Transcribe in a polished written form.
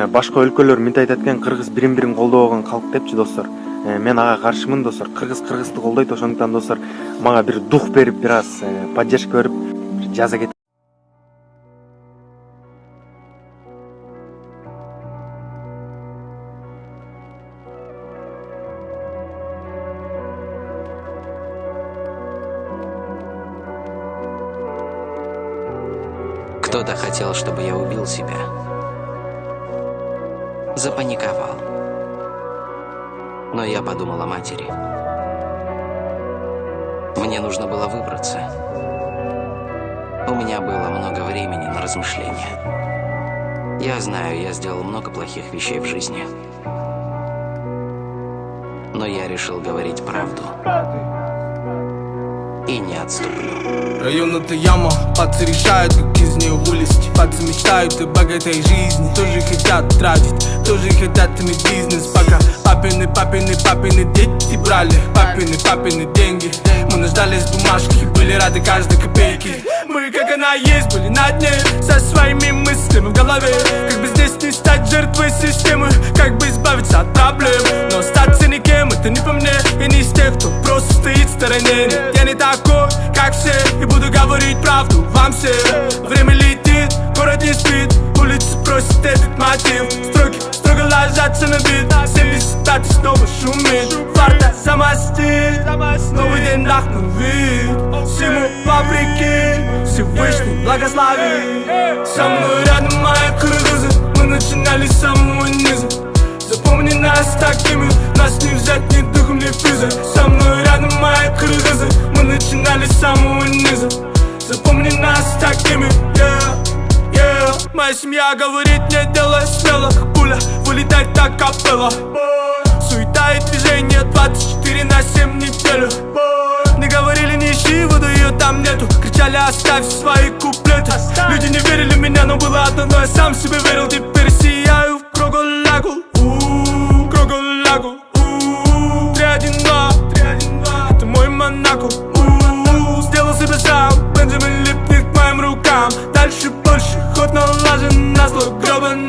башка өлкөлөр мынтип айтат экен, кыргыз бирин колдобогон калк депчи достор. Мен ага каршымын достор. Кыргызды колдойт, ошондуктан достор мага бир дух берип, бир аз поддержка берип жаза кет. Кто-то хотел, чтобы я убил себя. Запаниковал. Но я подумал о матери. Мне нужно было выбраться. У меня было много времени на размышления. Я знаю, я сделал много плохих вещей в жизни. Но я решил говорить правду. И не отступлю. Район это яма, пацы решают, как из нее вылезти. Пацы мечтают о богатой жизни, тоже хотят тратить, тоже хотят иметь бизнес. Пока папины дети брали папины деньги. Мы нуждались в бумажке, были рады каждой копейке. Мы, как она есть, были на дне, со своими мыслями в голове. Как бы здесь не стать жертвой системы, как бы избавиться от проблем. Но остаться никем, это не по мне. Я не из тех, кто просто стоит в стороне. Нет, я не такой, как все, и буду говорить правду вам всем. Время летит, город не спит, улицы просят этот мотив. Строки строго ложатся на бит, 75 снова шумит. Фарта замостит, новый день нахнул вид. Всему вопреки, Всевышний благослови. Со мной рядом мои кыргызы, мы начинали с самого низа. Запомни нас такими, нас не взять ни духом, ни физой. Со мной рядом мои кыргызы, мы начинали с самого низа. Запомни нас такими, Моя семья говорит, не делай смело, как пуля, вылетать так капелла. Суета и движение 24/7 неделю. Не говорили, не ищи, воду ее там нету. Кричали, оставь свои куплеты. Люди не верили в меня, но было одно, но я сам себе верил. Теперь сияю в Круголагу, Круголагу. 3-1-2, это мой Монако. Сделал себе сам, Бенджамин липнет к моим рукам. Дальше больше, ход налажен, назло гробан.